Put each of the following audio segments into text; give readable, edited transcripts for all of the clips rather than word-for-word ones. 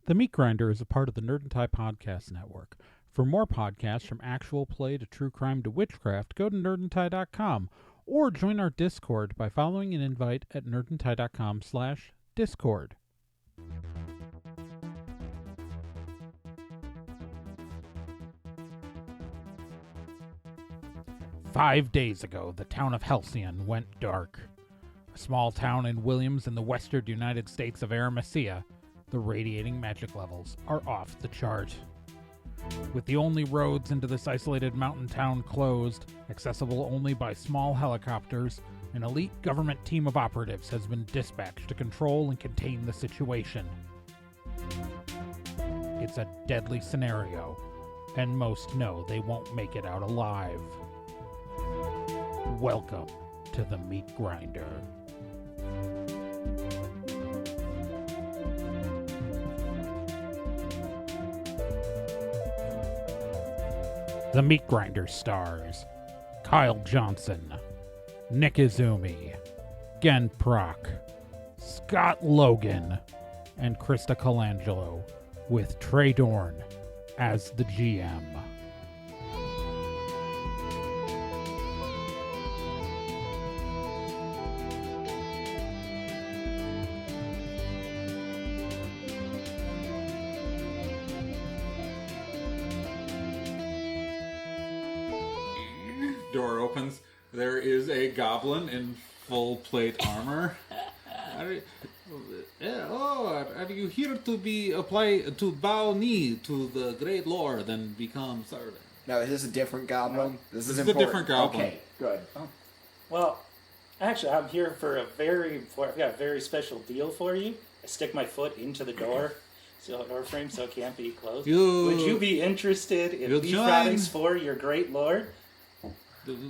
The Meat Grinder is a part of the Nerd and Tie Podcast Network. For more podcasts from actual play to true crime to witchcraft, go to nerdandtie.com or join our Discord by following an invite at nerdandtie.com/discord. "5 days ago, the town of Halcyon went dark. A small town in Williams in the western United States of Aramecia, the radiating magic levels are off the chart. With the only roads into this isolated mountain town closed, accessible only by small helicopters, an elite government team of operatives has been dispatched to control and contain the situation. It's a deadly scenario, and most know they won't make it out alive. Welcome to the Meat Grinder." The Meat Grinder stars Kyle Johnson, Nick Izumi, Gen Proc, Scott Logan, and Krista Colangelo, with Trey Dorn as the GM. Door opens. There is a goblin in full plate armor. Are you here to bow knee to the great lord and become servant? No, is this a different goblin? No. This is important. a different goblin. Okay, good. Oh. Well, actually, I'm here for I've got a very special deal for you. I stick my foot into the door frame so it can't be closed. Would you be interested in beef products for your great lord?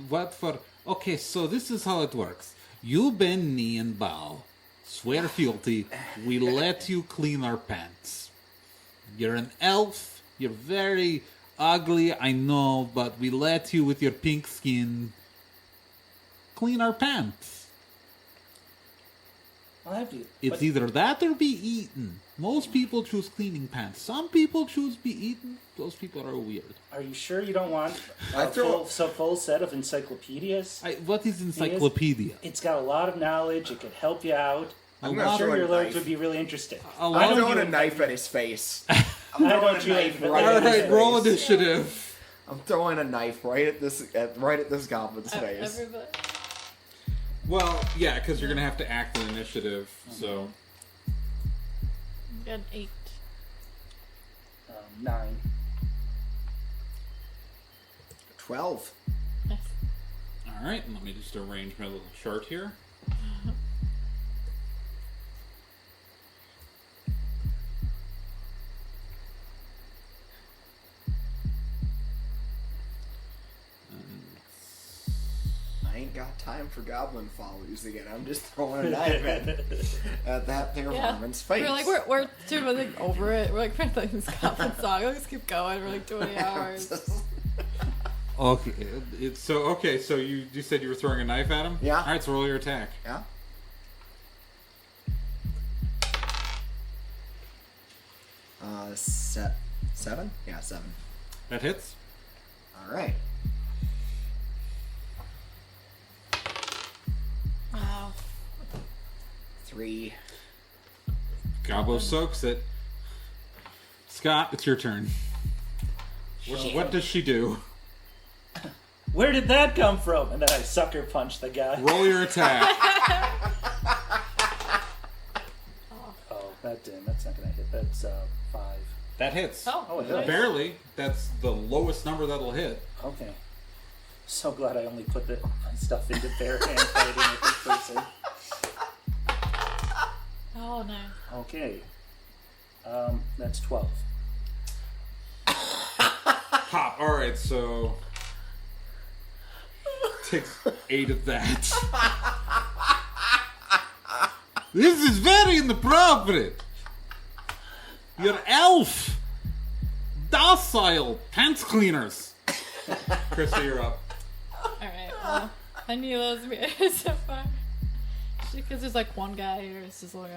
What for? Okay, so this is how it works. You bend knee and bow. Swear fealty. We let you clean our pants. You're an elf. You're very ugly, I know, but we let you, with your pink skin, clean our pants. It's either that or be eaten. Most people choose cleaning pants. Some people choose be eaten. Those people are weird. Are you sure you don't want a full set of encyclopedias? What is encyclopedia? It's got a lot of knowledge. It could help you out. I'm sure your lords would be really interested. I'm throwing a knife at his face. I'm throwing a knife right at his face. Roll initiative. I'm throwing a knife right at this goblin's face. Everybody. Well, yeah, because you're going to have to act an initiative, so... Got an 8. 9. 12. Nice. Alright, let me just arrange my little chart here. I ain't got time for goblin follies again. I'm just throwing a knife at that there woman's face. We're like, we're doing over it. We're like, this goblin song. Let's keep going. We're like 20 hours. Okay, so you said you were throwing a knife at him? Yeah. Alright, so roll your attack. Yeah. Seven? Yeah, 7. That hits. Alright. Wow. 3. Gobbo soaks it. Scott, it's your turn. What does she do? Where did that come from? And then I sucker punch the guy. Roll your attack. Oh, that's not gonna hit. That's 5. That hits. Oh, it hits. Barely. That's the lowest number that'll hit. Okay. So glad I only put my stuff into bare hand fighting with this person. Oh, no. Okay. That's 12. Pop. Alright, so... Takes 8 of that. This is very inappropriate. You're elf. Docile pants cleaners. Krista, you're up. Alright, well, I knew that was me so far. Because there's like one guy here, it's just like,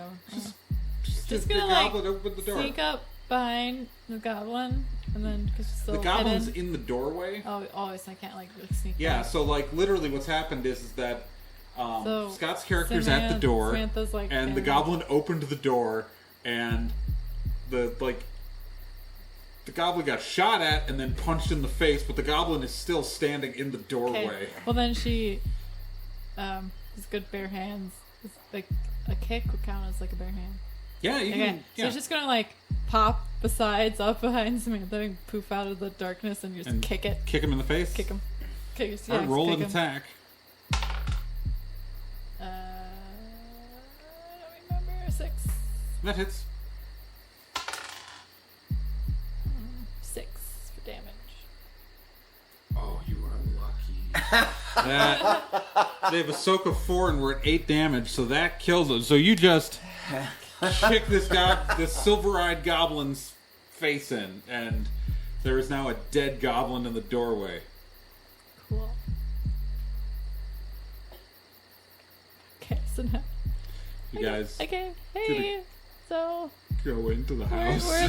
Just Just the gonna like goblin opened the door. sneak up behind the goblin, and then because she's still The goblin's hidden. in the doorway. Oh, always I can't like sneak. Yeah, back. so like literally what's happened is that So, Scott's character's at the door, Samantha's like, and the goblin opened the door, and the goblin got shot at and then punched in the face, but the goblin is still standing in the doorway. Okay. Well, then she has good bare hands. It's like a kick would count as like a bare hand. Yeah, you Okay, can. so Yeah. she's just gonna like pop besides up behind Samantha and poof out of the darkness and just And kick it. Kick him in the face. Kick him. Kick All right, roll kick an him. attack. I don't remember. 6. That hits. 6 for damage. Oh, you are lucky. They have a soak of 4 and we're at 8 damage, so that kills him. So you just kick this silver-eyed goblin's face in, and there is now a dead goblin in the doorway. Cool. Okay, so now. You guys Okay, hey. So go into the we're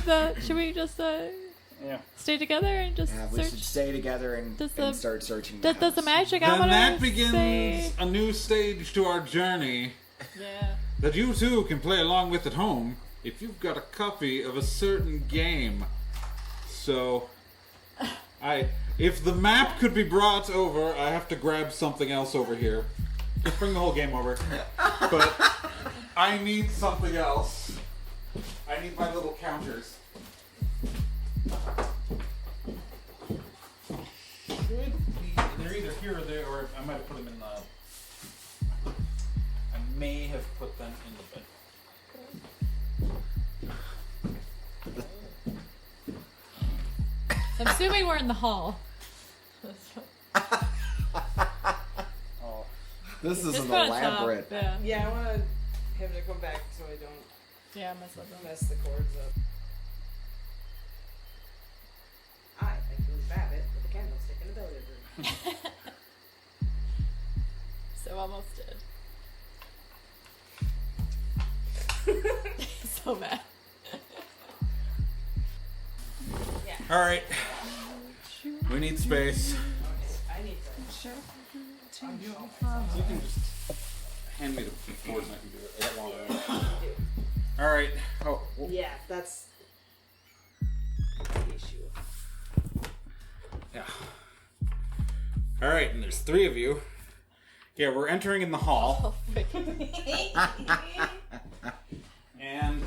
house. should we just Yeah. stay together and just Yeah, we should search? stay together and Does start searching. Does the house. magic Then I'm that gonna begins say- a new stage to our journey Yeah. that you too can play along with at home if you've got a copy of a certain game. So, if the map could be brought over, I have to grab something else over here. Just bring the whole game over. But I need something else. I need my little counters. Should be, they're either here or there, or I might have put them in the. I may have put them in the bed. I'm assuming we're in the hall. Oh. This is Just an put it top. elaborate. Yeah. Yeah, I want him to come back so I don't Yeah, mess up them. mess the cords up. I like to Babbitt with a candlestick in a billiard room. So almost did. So mad. Alright. We need space. I need to. You can just hand me the boards and I can do it. I got one. Alright. Oh, well, Yeah, that's the issue. yeah. Alright, and there's 3 of you. Yeah, we're entering in the hall. And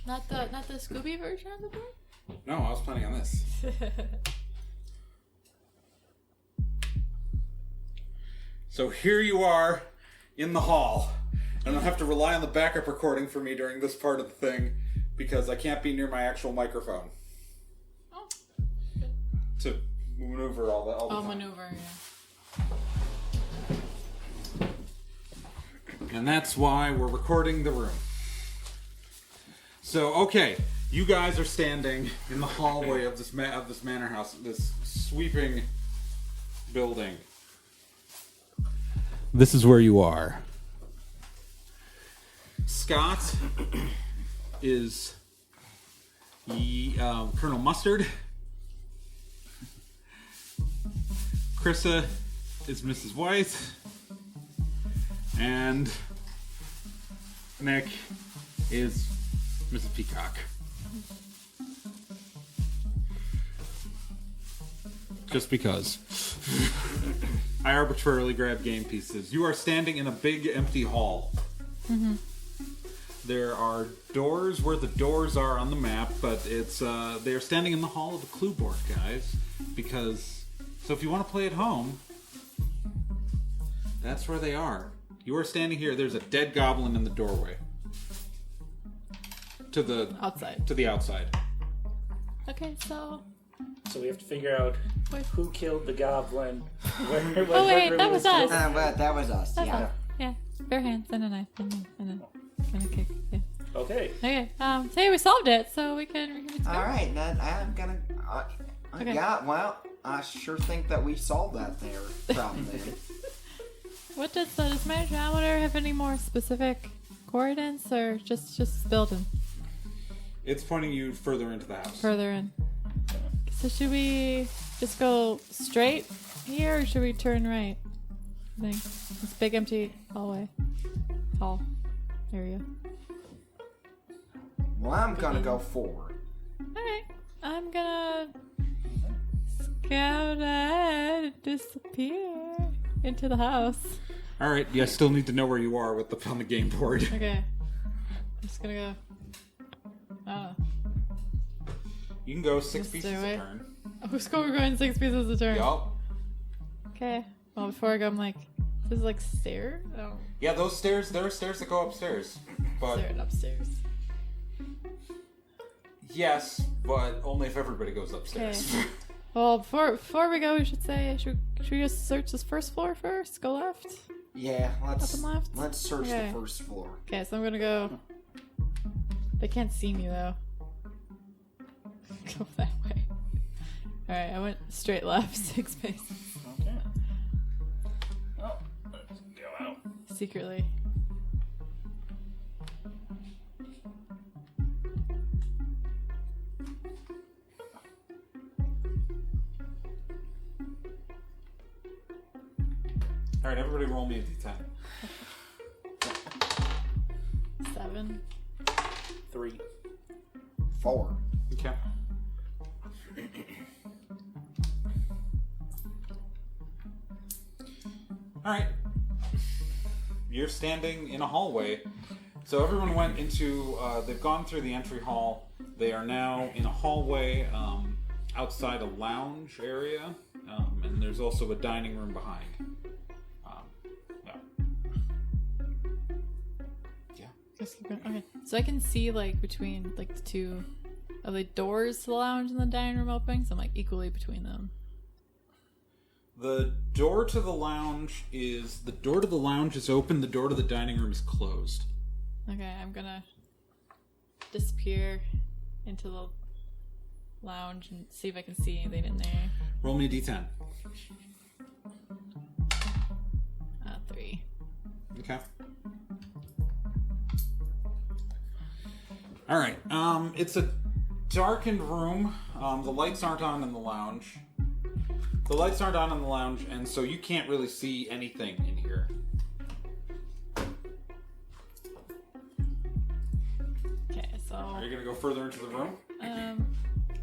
Not the Scooby version of the book? no, I was planning on this. So here you are in the hall. And I'll have to rely on the backup recording for me during this part of the thing because I can't be near my actual microphone Oh, good. to maneuver all the time. Maneuver, yeah. And that's why we're recording the room. So, okay, you guys are standing in the hallway of this manor house, this sweeping building. This is where you are. Scott is Colonel Mustard. Krissa is Mrs. White. And Nick is Mrs. Peacock. Just because. I arbitrarily grabbed game pieces. You are standing in a big empty hall. Mm-hmm. There are doors where the doors are on the map, but it's they're standing in the hall of the clue board, guys. Because so if you want to play at home, that's where they are. You are standing here. There's a dead goblin in the doorway. To the Outside. To the outside. Okay, so. So we have to figure out Wait. who killed the goblin. Where Oh, wait, room that was us. But that was us. That's Yeah. all. Yeah. Bare hands and a knife and a kick. Yeah. Okay. Okay. Say we solved it, so we can go. All right, then I'm gonna. Okay. Yeah, well, I sure think that we solved that there problem. Then. What does my geometer have any more specific coordinates, or just building It's pointing you further into the house. further in? So should we just go straight here, or should we turn right? I think this big empty hall area. Well, I'm gonna go forward. All right, I'm gonna scout ahead and disappear into the house. All right, you still need to know where you are on the game board. Okay, I'm just gonna go. Oh, You can go 6 This pieces a stairway? turn. we're going 6 pieces a turn. Yup. Okay. Well, before I go, I'm like, this is like stair? Oh, Yeah, those stairs, there are stairs that go upstairs. But stair and upstairs. yes, but only if everybody goes upstairs. Okay. Well, before we go, we should say, should we just search this first floor first? Go left? Yeah, Up and left? let's search Okay. the first floor. Okay, so I'm gonna go. They can't see me though. Go that way. Alright, I went straight left, 6 paces. Okay. Well, let's go out. Secretly. All right, everybody roll me a d10. 7. 3. 4. Okay. All right. You're standing in a hallway. So everyone went into, they've gone through the entry hall. They are now in a hallway outside a lounge area. And there's also a dining room behind. Yeah. Just keep going. Okay. So I can see like between like the two of the doors to the lounge and the dining room opening, so I'm like equally between them. The door to the lounge is open. The door to the dining room is closed. Okay, I'm gonna disappear into the lounge and see if I can see anything in there. Roll me a d10. 3. Okay. All right. It's a darkened room. The lights aren't on in the lounge. And so you can't really see anything in here. Okay, Are you so gonna go further into the room?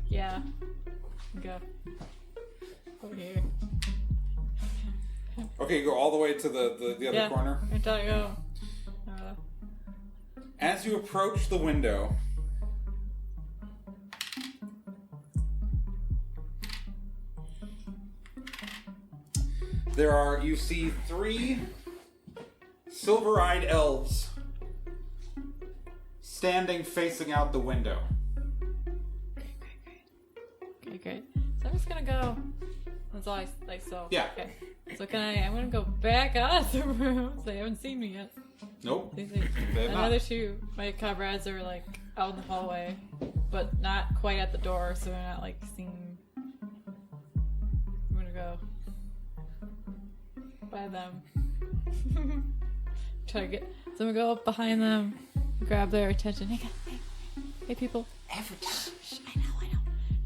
yeah, go over here. Okay, go all the way to the other Yeah, corner. I thought you go. As you approach the window, you see 3 silver-eyed elves standing facing out the window. Okay, great. So I'm just gonna go. That's all I like. So Yeah. Okay. So I'm gonna go back out of the room. They haven't seen me yet. Nope. They They have not. another 2. My comrades are like out in the hallway, but not quite at the door, so they're not like seeing. I'm gonna go by them. Try to get. So I'm gonna go up behind them, grab their attention. Hey, people. Every time. Shh, I know.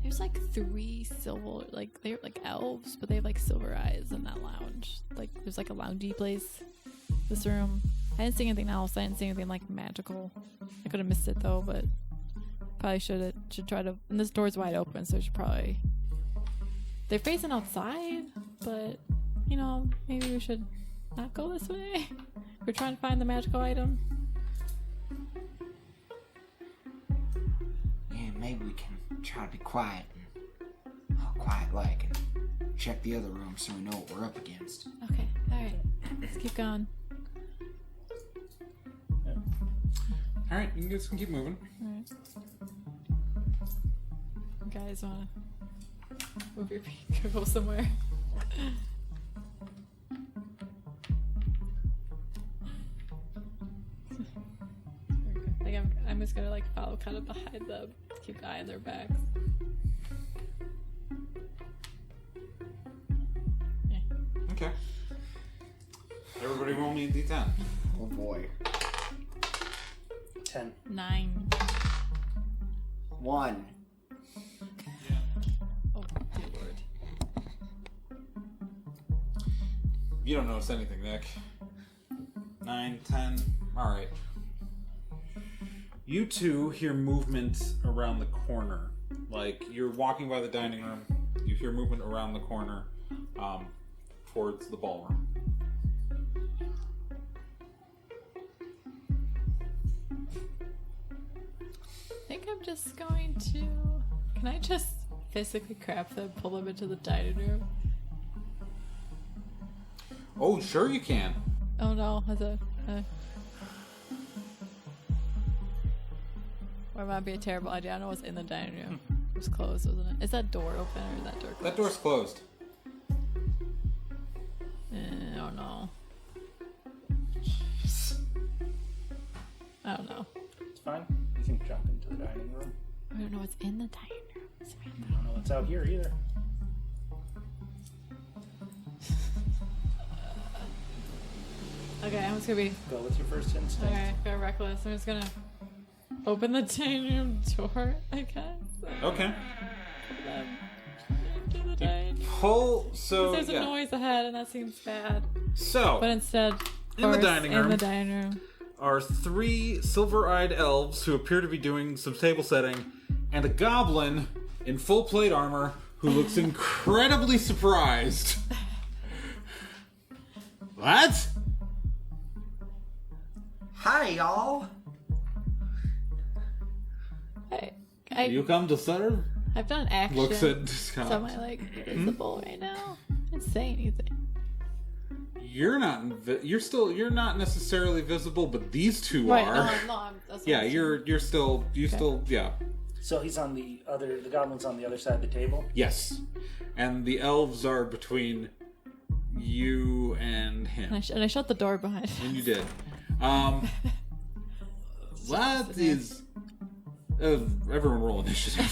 There's like 3 silver, like they're like elves, but they have like silver eyes in that lounge. Like there's like a loungy place. This room. I didn't see anything else. I didn't see anything like magical. I could have missed it though, but probably should try to. And this door's wide open, so I should probably. They're facing outside, but you know maybe we should not go this way. We're trying to find the magical item. Yeah, maybe we can try to be quiet and quiet like and check the other room so we know what we're up against. Okay, alright. Let's keep going. All right, you guys can keep moving. Alright. You guys wanna move your feet, go somewhere? Like I'm just gonna like follow kind of behind them, keep an eye on their backs. Okay. Everybody roll me a d10. Oh boy. 10. 9. 1. Oh, dear lord. You don't notice anything, Nick. 9, 10. Alright. You two hear movement around the corner. Like, you're walking by the dining room. You hear movement around the corner towards the ballroom. I think I'm just going to... Can I just physically grab them, pull them into the dining room? Oh, sure you can. Oh no, that's a... Or it might be a terrible idea. I don't know what's in the dining room. It was closed, wasn't it? Is that door open or is that door closed? That door's closed. I don't know. I don't know. It's fine. You can jump into the dining room. I don't know what's in the dining room. Samantha. I don't know what's out here either. Okay, I'm just gonna be... Go with your first instinct. Okay, go reckless. I'm just gonna open the dining room door, I guess. Okay. Pull them into the dining room. Pull, so, There's yeah. a noise ahead and that seems bad. So, But instead, in the dining room. in the dining room. are 3 silver-eyed elves who appear to be doing some table setting, and a goblin in full plate armor who looks incredibly surprised. What? Hi, y'all. You come to serve? I've done action. Looks at Scott. So am I like visible right now? I didn't say anything. You're not. You're not necessarily visible, but these two Right, are. no, that's what Yeah, I'm you're still. Yeah. So he's on the goblin's on the other side of the table. Yes, and the elves are between you and him. And I shut the door behind him. And you did. That is. Everyone roll initiative.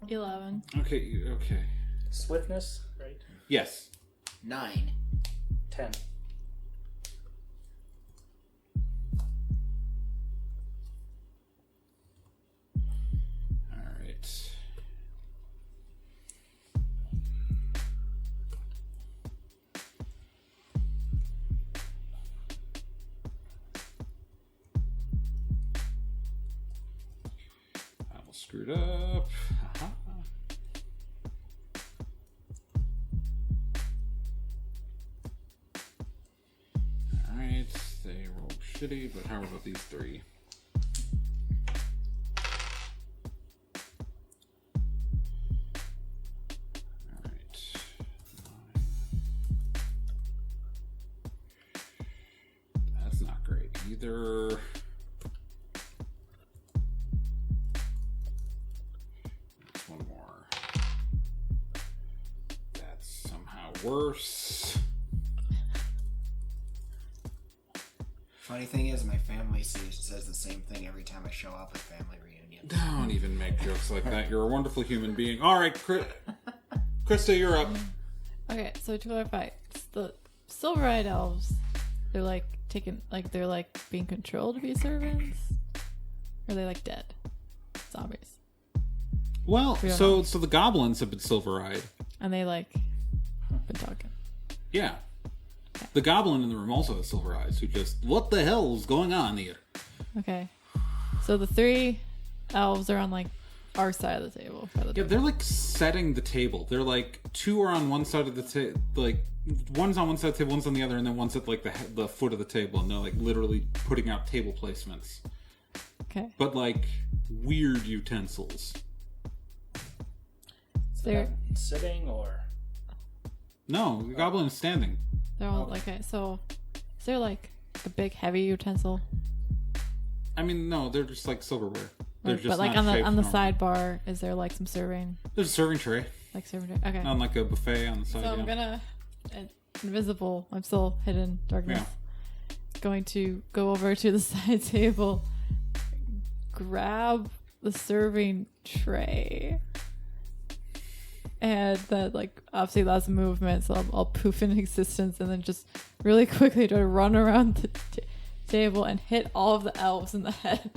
11. Okay. Swiftness, right? Yes. 9. 10. Alright. I will screw it up. Haha. Alright, they roll shitty, but how about these 3? Alright. 9. That's not great either. That's one more. That's somehow worse. Funny thing is, my family says the same thing every time I show up at family reunion. Don't even make jokes like that. You're a wonderful human being. All right, Krista, you're up. Okay, so to clarify, the silver-eyed elves, they're like they're like being controlled to be servants? Or are they like dead? Zombies. Well, We don't so know. the goblins have been silver-eyed. And they like been talking. Yeah. The goblin in the room also has silver eyes, who just, what the hell is going on here? Okay. So the 3 elves are on like our side of the table. By the Yeah, door. they're like setting the table. They're like 2 are on one side of the table, like one's on one side of the table, one's on the other, and then one's at like the foot of the table, and they're like literally putting out table placements. Okay. But like weird utensils. They're Sitting or No, the goblin is standing. they're all okay. So is there like a big heavy utensil? I mean, no, they're just like silverware. They're Like, just but like not on the shaped normal. sidebar, is there like some serving? There's a serving tray Like serving? Okay. on like a buffet on the side. So I'm yeah. gonna invisible. I'm still hidden in darkness. Going to go over to the side table, grab the serving tray, and then obviously that's movement, so I'll poof in existence, and then just really quickly try to run around the table and hit all of the elves in the head.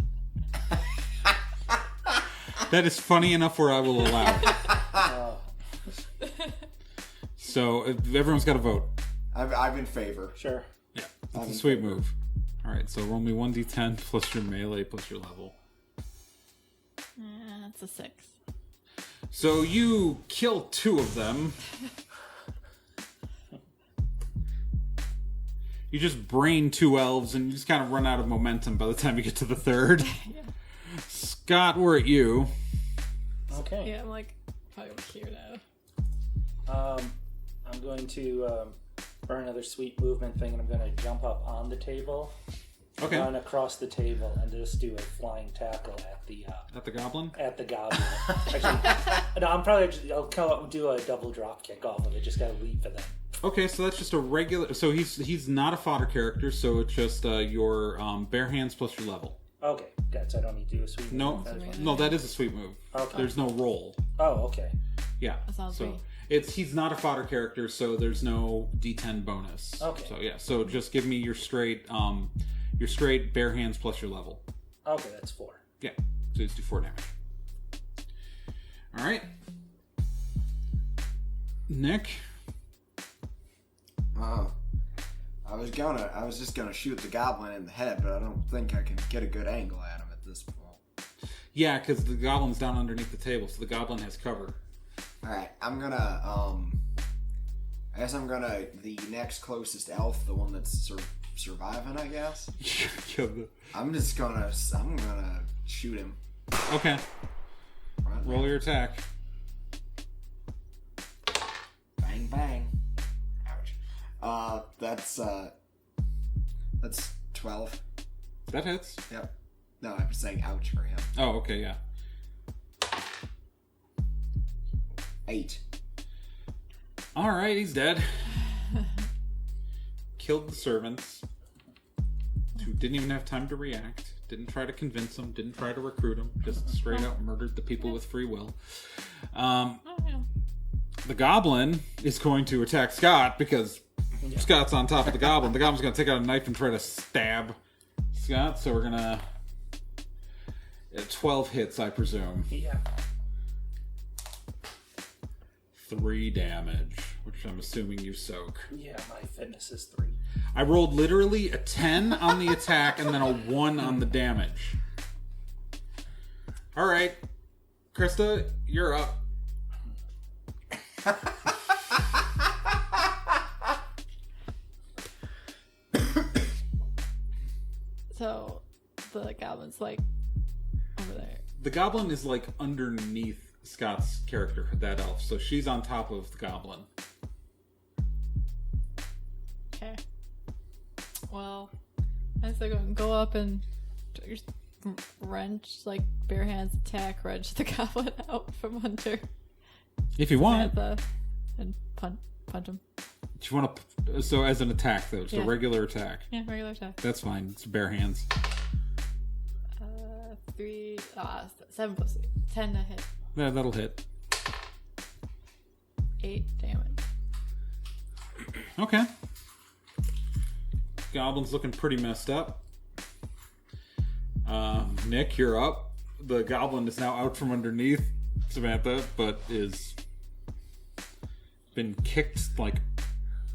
That is funny enough where I will allow it. So everyone's got to vote. I'm in favor. Sure. Yeah, that's a sweet move. All right, so roll me 1d10 plus your melee plus your level. That's a 6. So you kill 2 of them. You just brain 2 elves, and you just kind of run out of momentum by the time you get to the 3rd. Yeah. Scott, we're at you. Okay. Yeah, I'm probably over here now. I'm going to burn another sweet movement thing, and I'm going to jump up on the table, Okay. run across the table, and just do a flying tackle at the goblin? At the goblin. Actually, no, I'll do a double drop kick off of it. Just got to leap for them. Okay, so that's just a regular... So he's not a fodder character, so it's just your bare hands plus your level. Okay, good. So I don't need to do a sweet No, move. no, that is a sweet move. Okay. There's no roll. Oh, okay. Yeah. That sounds so great. he's not a fodder character, so there's no D10 bonus. Okay. So yeah, so just give me your straight bare hands plus your level. Okay, that's 4. Yeah. So just do 4 damage. All right. Nick. I was just gonna shoot the goblin in the head, but I don't think I can get a good angle at him at this point. Yeah, because the goblin's down underneath the table, so the goblin has cover. Alright, I'm gonna, I guess I'm gonna, the next closest elf, the one that's surviving, I guess. I'm gonna shoot him. Okay. Right Roll now. your attack. Bang, bang. Ouch. That's 12. That hits. Yep. No, I was saying ouch for him. Oh, okay, yeah. 8. All right, he's dead. Killed the servants, who didn't even have time to react. Didn't try to convince them. Didn't try to recruit them. Just straight out murdered the people with free will. The goblin is going to attack Scott because Scott's on top of the goblin. The goblin's going to take out a knife and try to stab Scott. So we're going to... 12 hits, I presume. Yeah. 3 damage, which I'm assuming you soak. Yeah, my fitness is 3. I rolled literally a 10 on the attack and then a 1 on the damage. All right, Krista, you're up. So the goblin's over there. The goblin is underneath Scott's character, that elf, so she's on top of the goblin. Okay. Well, I still go up and just wrench, bare hands attack, wrench the goblin out from under. If you want. And punch him. Do you want to... So as an attack, though, so Yeah. regular attack. Yeah, regular attack. That's fine. It's bare hands. 7 plus 8. 10 to hit. Yeah, that'll hit. 8 damage. Okay. Goblin's looking pretty messed up. Nick, you're up. The goblin is now out from underneath Samantha, but is been kicked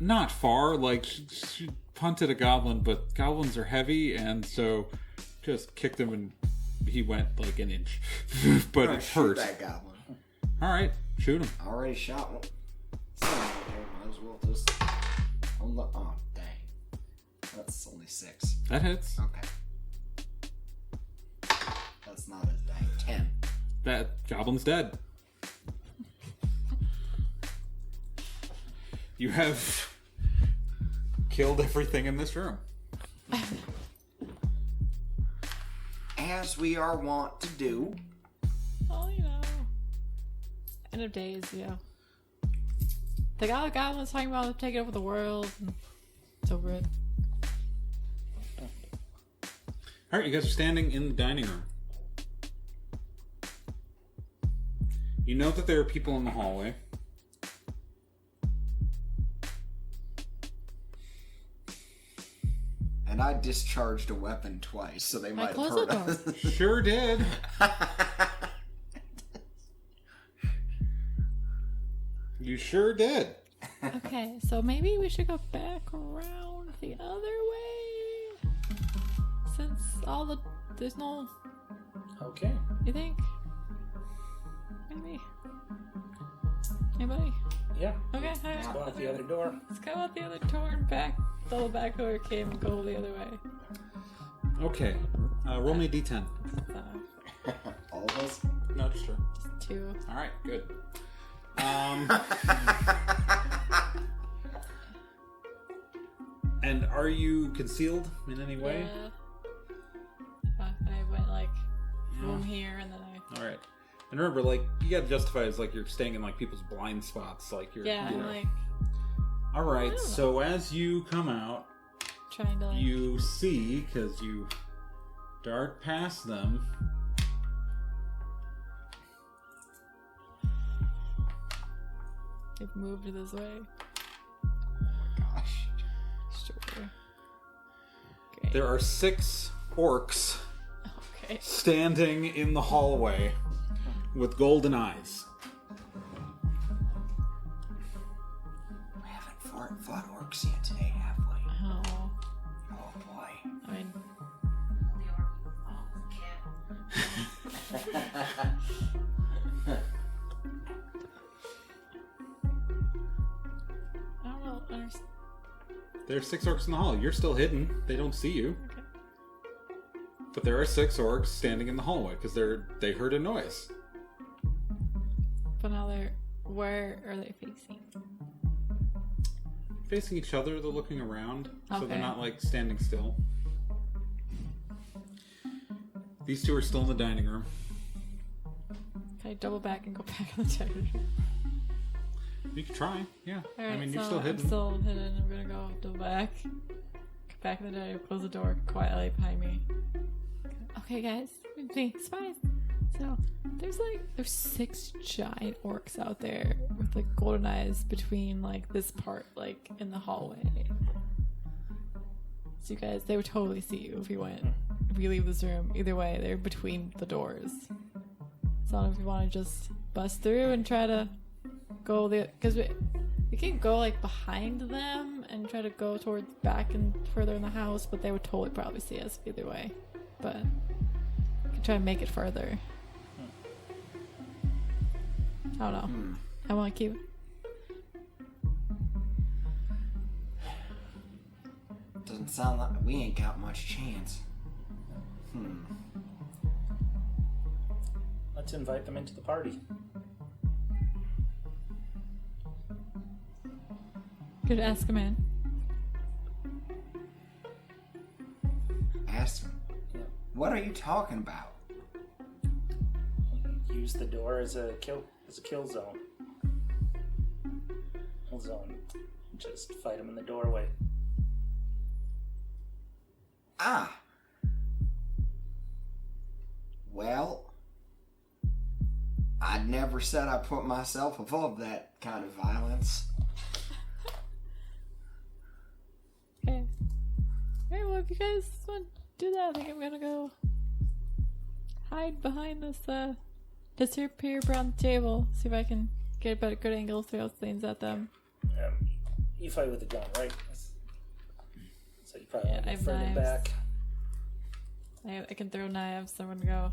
not far. She punted a goblin, but goblins are heavy, and so just kicked him and he went an inch. But it hurt. Shoot that goblin. All right, shoot him. I already shot one. So, might as well just. Oh, dang. That's only 6. That hits. Okay. That's not as dang. 10. That goblin's dead. You have killed everything in this room. As we are wont to do. Well, end of days, The guy was talking about taking over the world. And it's over it. All right, you guys are standing in the dining room. You know that there are people in the hallway. And I discharged a weapon twice, so they might have close heard the door. us. Sure did. You sure did. Okay, so maybe we should go back around the other way. Since there's no... Okay. You think? Maybe. Anybody? Yeah. Okay, alright. Let's go out the other door. Let's go out the other door and back. Double back where it came and go the other way. Okay. Roll me a d10. So, All of us? No, just her. just 2. All right, good. And are you concealed in any way? Yeah. I went like room here and then I... All right. And remember, like, you gotta justify it as like you're staying in like people's blind spots, like you're. Yeah, you I'm know. like All right. So as you come out, trying to like... you see, because you dart past them. They've moved this way. Gosh. Sure. Great. There are 6 orcs Okay. standing in the hallway with golden eyes. We haven't fought orcs yet today, have we? Oh, Oh boy. I mean, I don't know. There's 6 orcs in the hall. You're still hidden. They don't see you. Okay. But there are 6 orcs standing in the hallway because they heard a noise. But now where are they facing? Facing each other, they're looking around, so they're Okay. not like standing still. These 2 are still in the dining room. Can I double back and go back in the dining room? You can try, yeah. Alright, I mean, you're so still hidden. I'm still hidden. I'm gonna go double back. Get back in the dining room, close the door quietly behind me. Okay, guys. Me, spies. So, there's 6 giant orcs out there with like golden eyes between like this part, like in the hallway. So you guys, they would totally see you if you leave this room. Either way, they're between the doors. So I don't know if you want to just bust through and try to go because we can go like behind them and try to go towards back and further in the house, but they would totally probably see us either way. But we can try to make it further. I don't know. I want to keep. Doesn't sound like we ain't got much chance. Let's invite them into the party. Could ask him in. Ask him. What are you talking about? Use the door as a kill zone. Kill zone. Just fight them in the doorway. Ah. Well, I never said I put myself above that kind of violence. Okay. Alright, well, if you guys want to do that, I think I'm gonna go hide behind this here paper on the table. See if I can get a good angle, throw things at them. You fight with a gun, right? So you probably Yeah, want I to have get further knives. back. I can throw knives, so I'm gonna go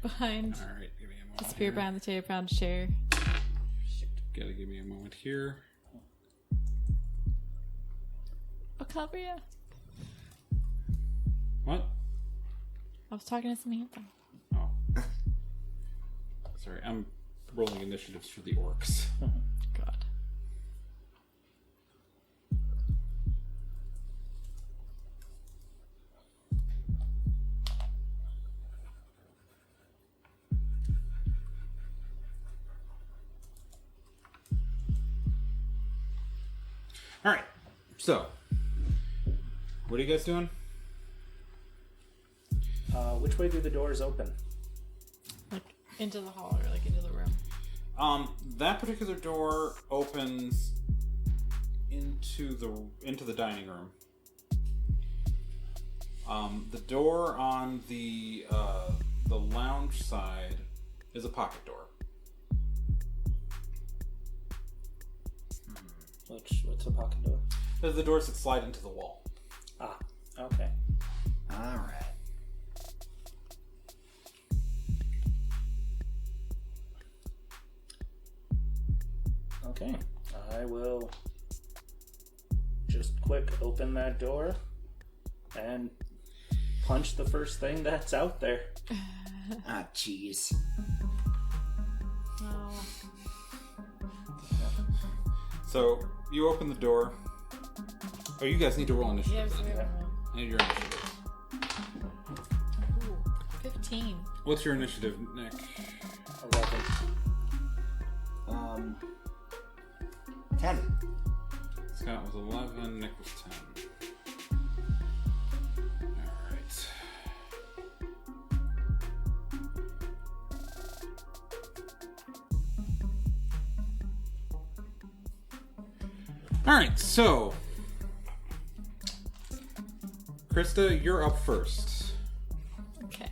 behind All right, give me a moment. the spear here. behind the table, behind the chair. Gotta give me a moment here. I'll cover you. What? I was talking to Samantha. Oh. Sorry, I'm rolling initiatives for the orcs. God. All right. So, what are you guys doing? Which way do the doors open? Like into the hall or like into the room? That particular door opens into the dining room. The door on the lounge side is a pocket door. What's a pocket door? They're the doors that slide into the wall. Ah, okay. All right. Okay. I will just quick open that door and punch the first thing that's out there. Ah, jeez. Oh. So you open the door. Oh, you guys need to roll initiative. Yeah, so we then. have a room. I need your initiative. Ooh, 15. What's your initiative, Nick? 11. 10. Scott was 11. Nick was 10. All right. All right. So, Krista, you're up first. Okay.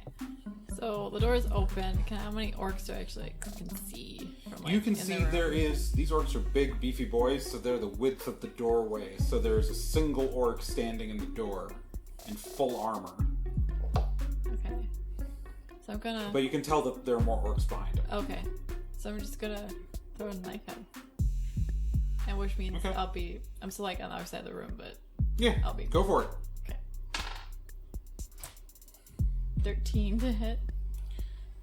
So the door is open. How many orcs do I actually can see? From, like, You can in the see room? there is, these orcs are big, beefy boys, so they're the width of the doorway. So there's a single orc standing in the door in full armor. Okay. So I'm gonna. But you can tell that there are more orcs behind him. Okay. So I'm just gonna throw a knife at him. And which means Okay. I'm still like on the other side of the room, but Yeah, I'll be. go for it. Okay. 13 to hit.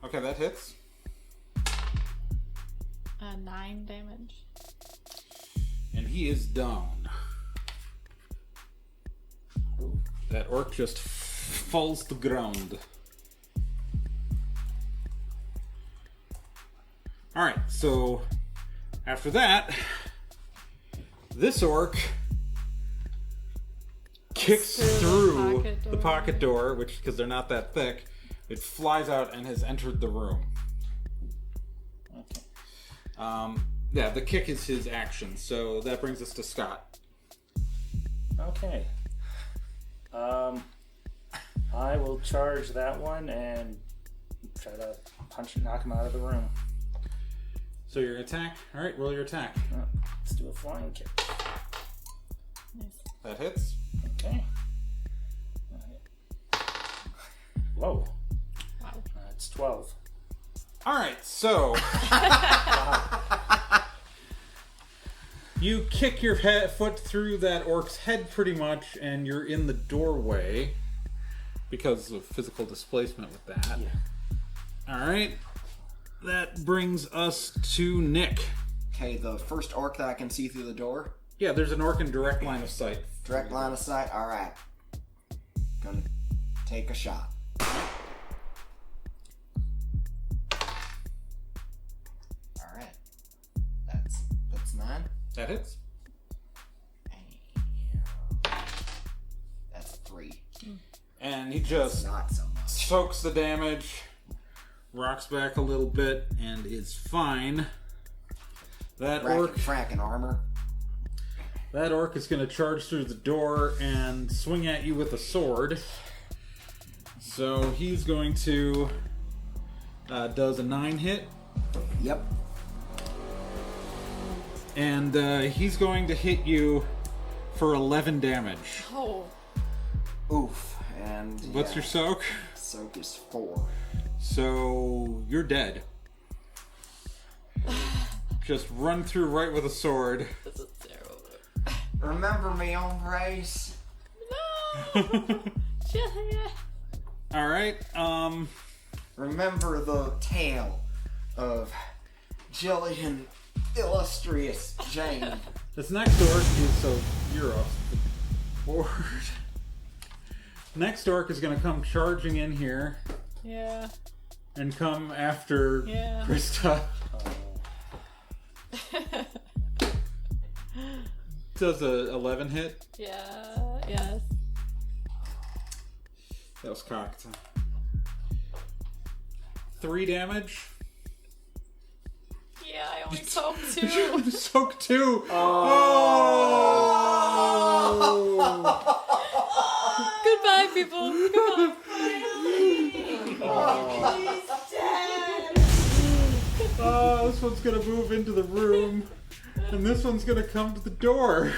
Okay, that hits. 9 damage. And he is down. That orc just falls to the ground. Alright, so after that, this orc kicks through the pocket door, which, because they're not that thick, it flies out and has entered the room. Okay. Yeah, the kick is his action, so that brings us to Scott. Okay. I will charge that one and try to knock him out of the room. So your attack? Alright, roll your attack. Let's do a flying kick. Nice. That hits. Okay. Whoa. Wow. It's 12. Alright, so you kick your foot through that orc's head pretty much, and you're in the doorway because of physical displacement with that. Yeah. Alright, that brings us to Nick. Okay, the first orc that I can see through the door. Yeah, there's an orc in direct line of sight. Direct line of sight. All right. Gonna take a shot. All right. That's 9. That hits. That's 3. And he just Not so much. soaks the damage, rocks back a little bit, and is fine. That orc Fracking armor. That orc is going to charge through the door and swing at you with a sword. So he's going to... does a 9 hit. Yep. And he's going to hit you for 11 damage. Oh. Oof. And What's yeah, your soak? soak is 4. So you're dead. Just run through right with a sword. This is terrible. Remember me, hombres? No! Alright, Remember the tale of Jillian Illustrious Jane. this next orc is... So you're off the board. Next orc is going to come charging in here Yeah. and come after Yeah. Krista. Does a 11 hit? Yeah. Yes. That was cocked. 3 damage. Yeah, I only soaked 2. Soak 2. Oh. Goodbye, people. Goodbye. Oh, this one's gonna move into the room, and this one's gonna come to the door.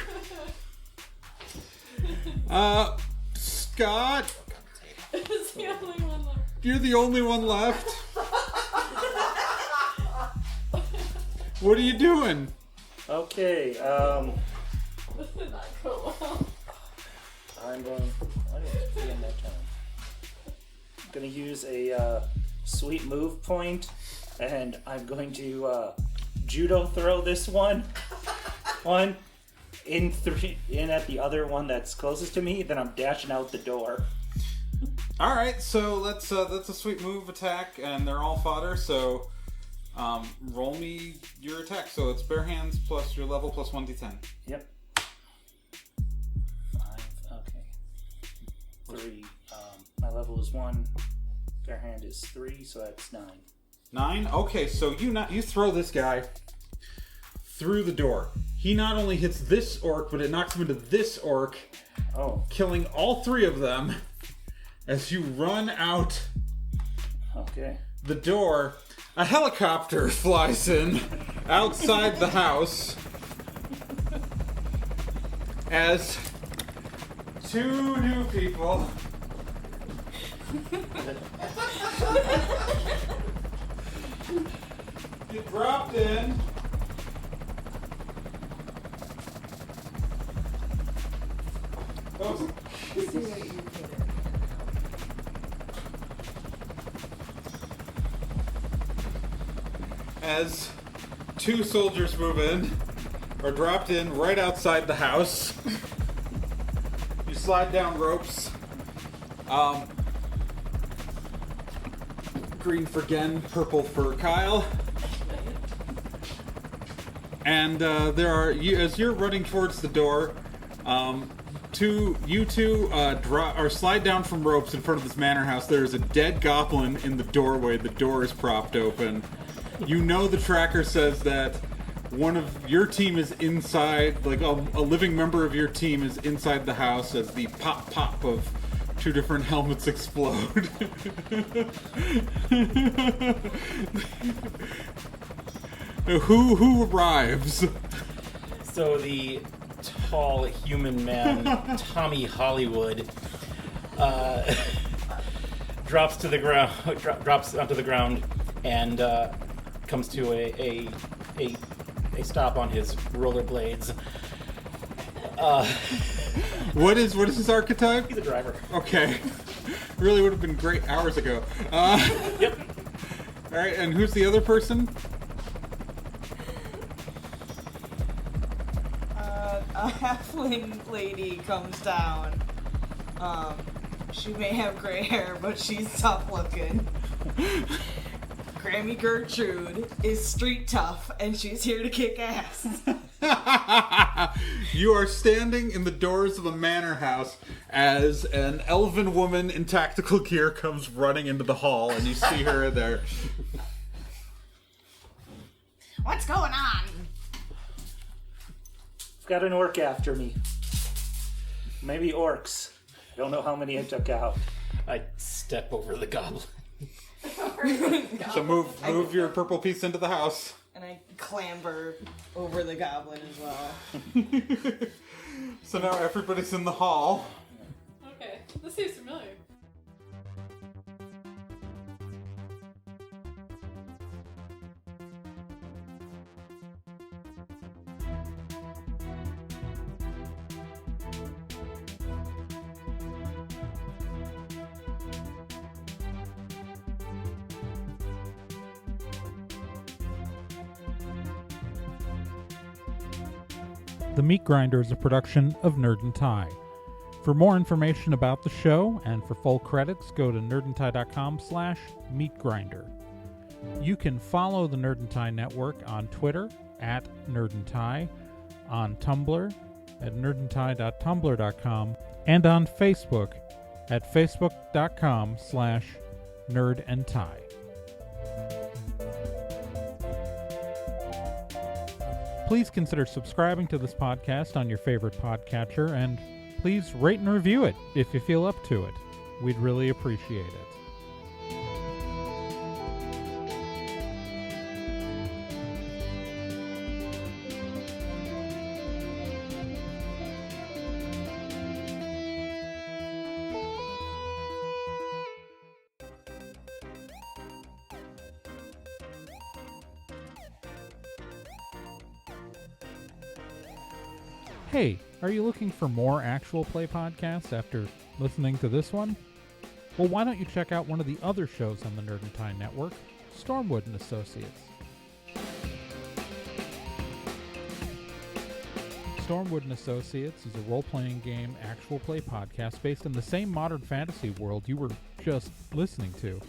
Scott, It's the only one left. you're the only one left. What are you doing? Okay, This did not go well. I'm going. I didn't begin that time. I'm going to use a sweet move point, and I'm going to judo throw this one in at the other one that's closest to me. Then I'm dashing out the door. All right, so that's a sweet move attack, and they're all fodder. So, roll me your attack. So it's bare hands plus your level plus 1d10. Yep. 5. Okay. 3. My level is 1. Their hand is 3, so that's 9. 9. Okay, so you throw this guy through the door. He not only hits this orc, but it knocks him into this orc, killing all 3 of them. As you run out the door, a helicopter flies in outside the house as 2 new people get dropped in. Oh. As 2 soldiers move in, are dropped in right outside the house. You slide down ropes. Green for Gen, purple for Kyle. And as you're running towards the door, you two slide down from ropes in front of this manor house. There is a dead goblin in the doorway. The door is propped open. You know the tracker says that one of your team is inside, like a living member of your team is inside the house as the pop of 2 different helmets explode. Who arrives? So the tall human man, Tommy Hollywood, drops to the ground, drops onto the ground, and comes to a stop on his rollerblades. What is his archetype? He's a driver. Okay. Really would have been great hours ago. Yep. All right, and who's the other person? A halfling lady comes down. She may have gray hair, but she's tough looking. Grammy Gertrude is street tough, and she's here to kick ass. You are standing in the doors of a manor house as an elven woman in tactical gear comes running into the hall, and you see her there. What's going on? I've got an orc after me. Maybe orcs. I don't know how many I took out. I step over the goblin. So move your purple piece into the house. And I clamber over the goblin as well. So now everybody's in the hall. Okay, this seems familiar. The Meat Grinder is a production of Nerd and Tie. For more information about the show and for full credits, go to nerdandtie.com/meatgrinder. You can follow the Nerd and Tie Network on Twitter @nerdandtie, on Tumblr at nerdandtie.tumblr.com, and on Facebook at facebook.com/nerdandtie. Please consider subscribing to this podcast on your favorite podcatcher, and please rate and review it if you feel up to it. We'd really appreciate it. Hey, are you looking for more actual play podcasts after listening to this one? Well, why don't you check out one of the other shows on the Nerd and Tie Network, Stormwood and Associates. Stormwood and Associates is a role-playing game actual play podcast based in the same modern fantasy world you were just listening to.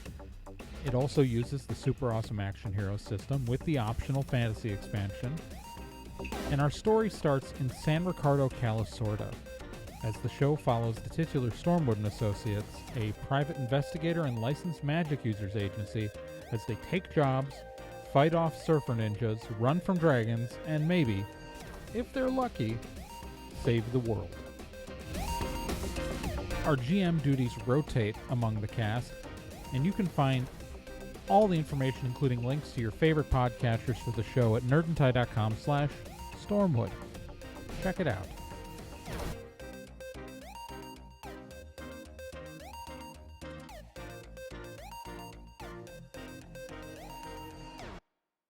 It also uses the Super Awesome Action Hero system with the optional fantasy expansion. And our story starts in San Ricardo, Calisorda, as the show follows the titular Stormwood and Associates, a private investigator and licensed magic users agency, as they take jobs, fight off surfer ninjas, run from dragons, and maybe, if they're lucky, save the world. Our GM duties rotate among the cast, and you can find all the information, including links to your favorite podcatchers for the show, at nerdandtie.com/Stormwood. Check it out.